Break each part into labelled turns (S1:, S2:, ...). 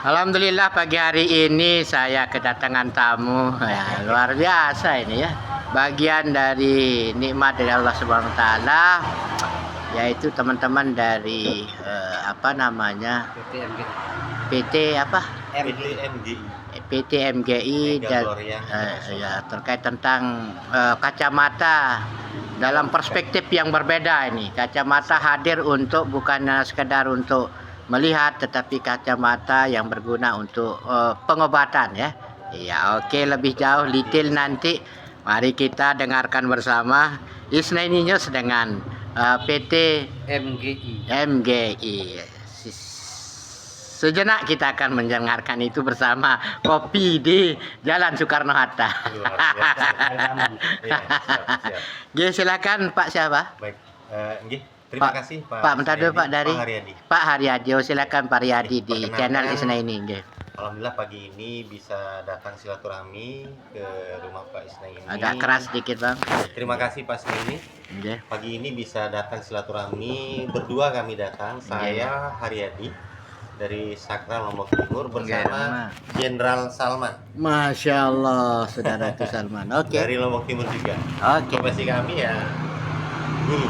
S1: Alhamdulillah pagi hari ini saya kedatangan tamu ya, luar biasa ini ya. Bagian dari nikmat dari Allah Subhanahu wa taala, yaitu teman-teman dari PT apa? PT MGI dan ya, terkait tentang kacamata dalam perspektif yang berbeda ini. Kacamata hadir untuk bukan sekedar untuk melihat, tetapi kacamata yang berguna untuk pengobatan ya. Ya, oke, lebih jauh detail nanti mari kita dengarkan bersama Isnaini News dengan PT MGI. Sejenak kita akan mendengarkan itu bersama kopi di Jalan Soekarno-Hatta. Oke, silakan Pak siapa?
S2: Baik, terima kasih Pak.
S1: Bentar dulu Pak dari Pak Haryadi. Silakan Pak Haryadi di channel Isnaini.
S2: Alhamdulillah pagi ini bisa datang silaturahmi ke rumah Pak Isnaini.
S1: Agak keras sedikit Bang.
S2: Terima kasih Pak Isnaini. Pagi ini bisa datang silaturahmi, berdua kami datang. Saya Haryadi dari Sakral Lombok Timur bersama Jenderal Salman.
S1: Masya Allah, saudaraku Salman. Oke.
S2: Dari Lombok Timur juga.
S1: Oke.
S2: Profesi kami ya guru.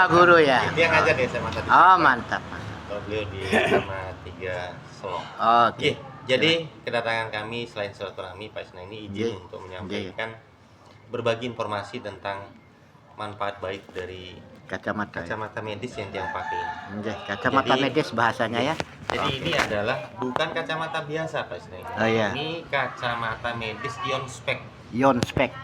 S1: Guru ya.
S2: Dia ngajar di SMA tadi.
S1: Mantap.
S2: Kalau beliau di SMA 3 Selong.
S1: Oke.
S2: Jadi kedatangan kami selain silaturahmi, Pak Isnaini izin untuk menyampaikan berbagi informasi tentang manfaat baik dari kacamata medis yang dia pakai ini.
S1: Kacamata medis bahasanya ya.
S2: Jadi ini adalah bukan kacamata biasa Pak Isnaini. Ini kacamata medis ion spek.
S1: Ion spek.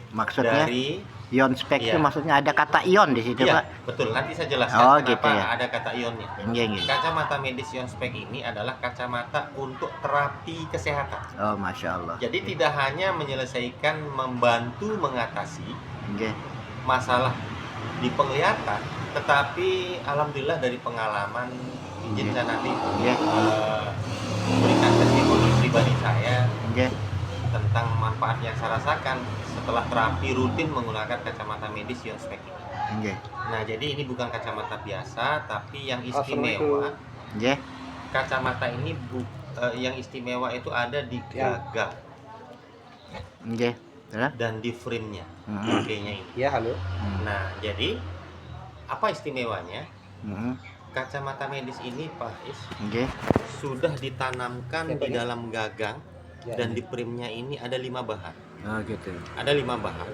S1: Maksudnya? Dari ion spek itu maksudnya ada kata ion di situ, Pak.
S2: Betul. Nanti saya jelaskan kenapa
S1: gitu ya.
S2: Ada kata ionnya. Kacamata medis ion spek ini adalah kacamata untuk terapi kesehatan.
S1: Masya Allah.
S2: Jadi tidak hanya menyelesaikan, membantu mengatasi masalah di penglihatan, tetapi alhamdulillah dari pengalaman izin saya nanti berikan testimoni pribadi saya tentang manfaat yang saya rasakan setelah terapi rutin menggunakan kacamata medis ion spek ini. Nah, jadi ini bukan kacamata biasa, tapi yang istimewa. Kacamata ini yang istimewa itu ada di gagang. Dan di frame-nya, pakainya ini. Ya, halo. Nah, jadi apa istimewanya? Kacamata medis ini, Pak Is, sudah ditanamkan di dalam gagang dan di frame-nya ini ada 5 bahan. Ada 5 bahan.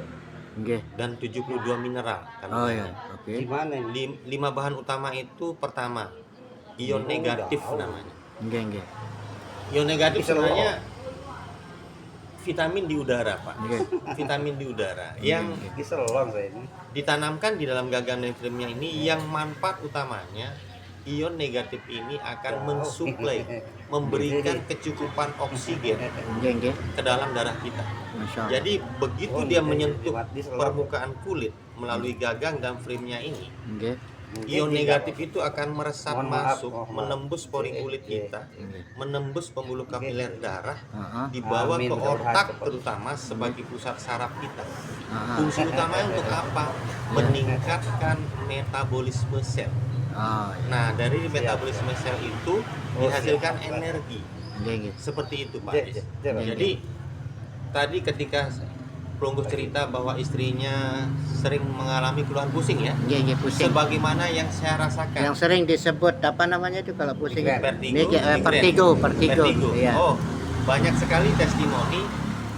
S2: Dan 72 mineral. Gimana ini? 5 bahan utama itu pertama, ion negatif namanya. Ion negatif sebenarnya vitamin di udara, Pak. Vitamin di udara yang ditanamkan di dalam gagang dan frame-nya ini, yang manfaat utamanya ion negatif ini akan mensuplai, memberikan kecukupan oksigen ke dalam darah kita. Jadi begitu dia menyentuh permukaan kulit melalui gagang dan frame-nya ini, ion negatif itu akan meresap masuk, menembus pori kulit kita, menembus pembuluh kapiler darah, dibawa ke otak terutama sebagai pusat saraf kita. Fungsi utamanya untuk apa? Meningkatkan metabolisme sel. Nah, dari metabolisme sel itu dihasilkan energi. Seperti itu, Pak Is. Jadi tadi ketika Pelunggus cerita bahwa istrinya sering mengalami keluhan pusing ya.
S1: Pusing.
S2: Sebagaimana yang saya rasakan.
S1: Yang sering disebut apa namanya itu kalau pusing?
S2: Vertigo.
S1: Iya.
S2: Banyak sekali testimoni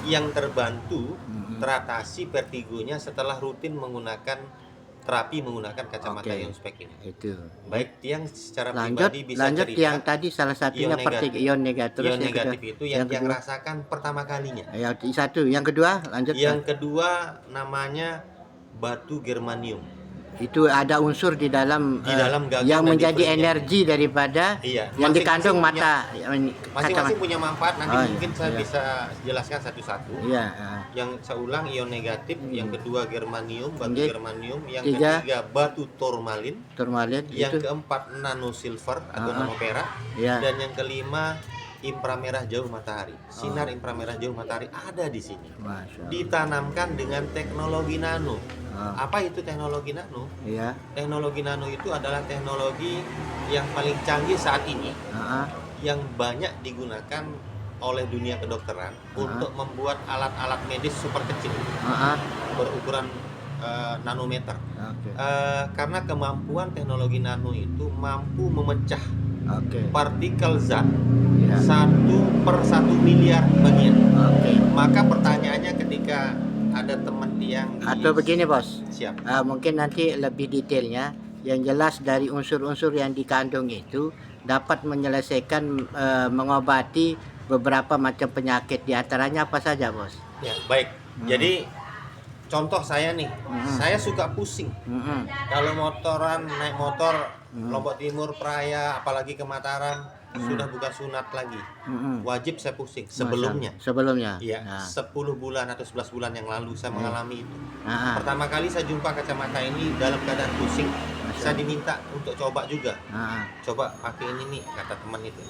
S2: yang terbantu teratasi vertigonya setelah rutin menggunakan terapi menggunakan kacamata ion spek ini.
S1: Itu.
S2: Baik, yang secara pribadi bisa
S1: lanjut
S2: cerita.
S1: Yang tadi salah satunya ion negatif.
S2: Ion negatif itu yang rasakan pertama kalinya.
S1: Satu, yang kedua lanjut.
S2: Yang kedua namanya batu germanium.
S1: Itu ada unsur di dalam
S2: gagang
S1: yang menjadi energi daripada yang dikandung mata.
S2: Masing-masing punya manfaat. Nanti mungkin saya bisa jelaskan satu-satu. Yang saya ulang, ion negatif. Yang kedua germanium, batu germanium. Yang ketiga batu turmalin. Yang keempat nano silver atau nano perak. Dan yang kelima inframerah jauh matahari. Sinar inframerah jauh matahari ada di sini.
S1: Masya Allah.
S2: Ditanamkan dengan teknologi nano. Apa itu teknologi nano?
S1: Iya.
S2: Teknologi nano itu adalah teknologi yang paling canggih saat ini, yang banyak digunakan oleh dunia kedokteran untuk membuat alat-alat medis super kecil, berukuran nanometer. Karena kemampuan teknologi nano itu mampu memecah partikel zat 1/1 miliar bagian. Maka pertanyaannya ketika ada teman yang
S1: atau begini bos,
S2: siap.
S1: Mungkin nanti lebih detailnya, yang jelas dari unsur-unsur yang dikandung itu dapat menyelesaikan mengobati beberapa macam penyakit, diantaranya apa saja bos?
S2: Ya baik. Jadi contoh saya nih, saya suka pusing kalau naik motor Lombok Timur, Praia, apalagi ke Mataram, sudah bukan sunat lagi, wajib saya pusing. Sebelumnya iya, 10 bulan atau 11 bulan yang lalu saya mengalami itu. Pertama kali saya jumpa kacamata ini dalam keadaan pusing, saya diminta untuk coba juga. Coba pakai ini nih, kata teman itu.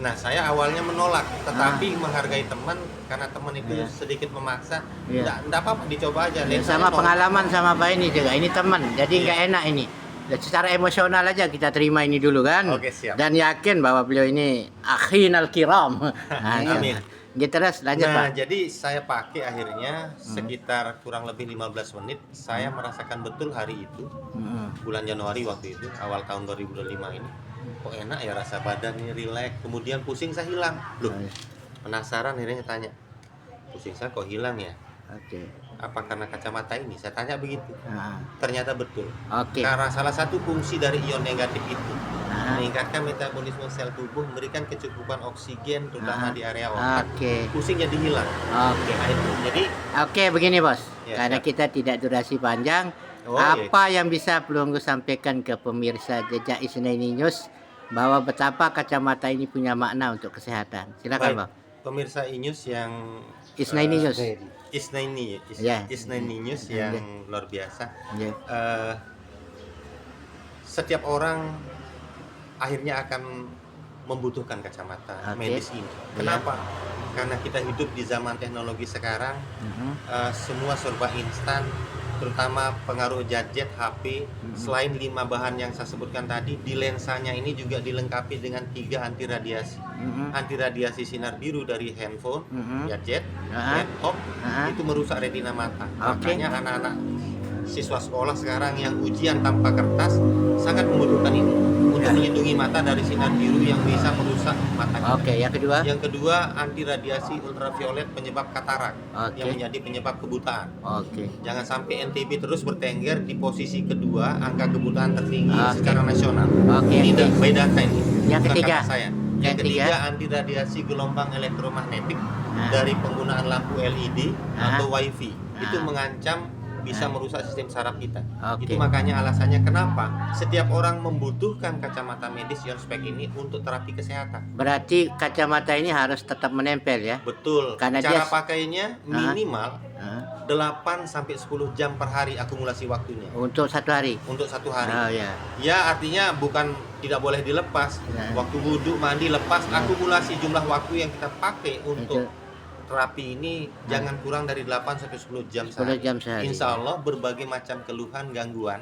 S2: Nah, saya awalnya menolak, tetapi menghargai teman, karena teman itu sedikit memaksa. Enggak apa-apa, dicoba aja.
S1: Sama pengalaman sama Pak ini juga, ini teman, jadi nggak enak ini. Secara emosional aja kita terima ini dulu kan.
S2: Oke, siap.
S1: Dan yakin bahwa beliau ini akhinal kiram.
S2: Amin.
S1: Gitu, terus lanjut Pak.
S2: Jadi saya pakai akhirnya sekitar kurang lebih 15 menit. Saya merasakan betul hari itu, bulan Januari waktu itu, awal tahun 2025 ini. Kok enak ya rasa badan ini, rileks. Kemudian pusing saya hilang. Loh, penasaran akhirnya tanya, pusing saya kok hilang ya? Apa karena kacamata ini? Saya tanya begitu. Ternyata betul. Karena salah satu fungsi dari ion negatif itu meningkatkan metabolisme sel tubuh, memberikan kecukupan oksigen terutama di area otak. Pusing jadi hilang. Jadi
S1: begini bos.
S2: Ya,
S1: karena kita tidak durasi panjang, apa yang bisa Pelunggu sampaikan ke pemirsa Jejak Isnaini News bahwa betapa kacamata ini punya makna untuk kesehatan? Silakan Bang.
S2: Pemirsa Inews yang
S1: Isnaini News.
S2: Isnaini News yang luar biasa. Setiap orang akhirnya akan membutuhkan kacamata medis ini. Kenapa? Karena kita hidup di zaman teknologi sekarang, semua serba instan, terutama pengaruh gadget, HP. Selain 5 bahan yang saya sebutkan tadi, di lensanya ini juga dilengkapi dengan 3 anti radiasi. Anti radiasi sinar biru dari handphone, gadget, laptop, itu merusak retina mata. Makanya anak-anak siswa sekolah sekarang yang ujian tanpa kertas sangat membutuhkan ini untuk melindungi mata dari sinar biru yang bisa merusak mata kita. Yang kedua, anti radiasi ultraviolet penyebab katarak, yang menjadi penyebab kebutaan. Jangan sampai NTB terus bertengger di posisi kedua angka kebutaan tertinggi secara nasional. Ini by data ini.
S1: Yang ketiga,
S2: Yang ketiga, anti radiasi gelombang elektromagnetik dari penggunaan lampu LED atau WiFi. Itu mengancam, bisa merusak sistem saraf kita. Itu makanya alasannya kenapa setiap orang membutuhkan kacamata medis ion spek ini untuk terapi kesehatan.
S1: Berarti kacamata ini harus tetap menempel ya?
S2: Betul. Karena cara pakainya minimal 8-10 jam per hari akumulasi waktunya.
S1: Untuk 1 hari? Untuk
S2: 1 hari. Ya, artinya bukan tidak boleh dilepas. Waktu wudhu, mandi, lepas. Akumulasi jumlah waktu yang kita pakai untuk terapi ini jangan kurang dari 8-10 jam sehari. Insya Allah berbagai macam keluhan, gangguan,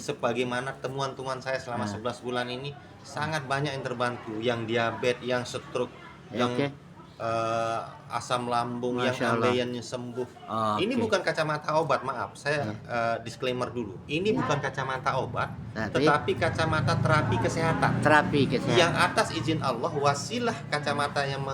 S2: sebagaimana temuan-temuan saya selama 11 bulan ini, sangat banyak yang terbantu. Yang diabetes, yang stroke, yang asam lambung, yang ambeien sembuh. Ini bukan kacamata obat, maaf, saya disclaimer dulu. Ini bukan kacamata obat, tetapi kacamata terapi kesehatan. Yang atas izin Allah, wasilah kacamata yang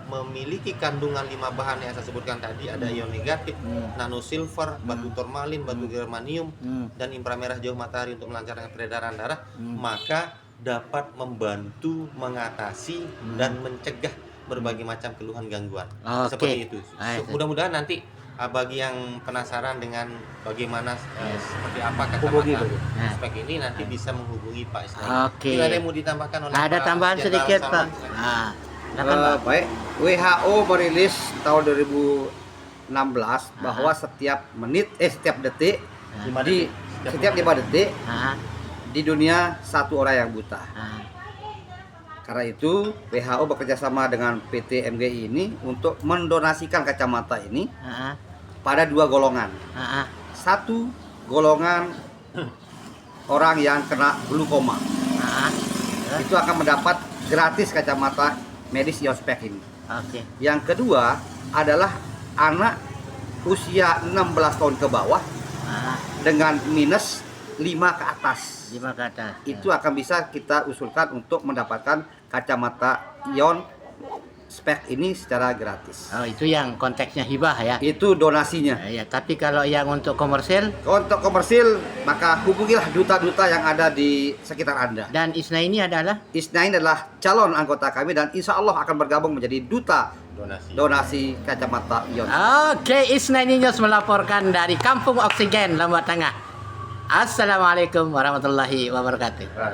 S2: memiliki kandungan 5 bahan yang saya sebutkan tadi, ada ion negatif, nano silver, batu turmalin, batu germanium, dan inframerah jauh matahari untuk melancarkan peredaran darah, maka dapat membantu mengatasi dan mencegah berbagai macam keluhan gangguan. Seperti itu. Mudah-mudahan nanti bagi yang penasaran dengan bagaimana seperti apa kacamata spek ini, nanti bisa menghubungi Pak Isnaini. Ada yang mau ditambahkan oleh
S1: ada tambahan sedikit Pak.
S3: Baik, WHO merilis tahun 2016 bahwa setiap detik setiap 5 detik di dunia 1 orang yang buta. Karena itu WHO bekerjasama dengan PT MGI ini untuk mendonasikan kacamata ini pada 2 golongan. Satu golongan orang yang kena glaukoma. Itu akan mendapat gratis kacamata medis Ion Spec ini. Yang kedua adalah anak usia 16 tahun ke bawah dengan minus 5 ke atas. Itu akan bisa kita usulkan untuk mendapatkan kacamata Ion Spec ini secara gratis.
S1: Oh, itu yang konteksnya hibah ya.
S3: Itu donasinya.
S1: Ya, tapi kalau yang untuk komersil?
S3: Untuk komersil, maka hubungilah duta-duta yang ada di sekitar Anda.
S1: Dan Isna ini adalah?
S3: Isna ini adalah calon anggota kami dan insya Allah akan bergabung menjadi duta donasi kacamata Ion.
S1: Oke, Isna ini melaporkan dari Kampung Oksigen, Lombok Tengah. Assalamualaikum warahmatullahi wabarakatuh.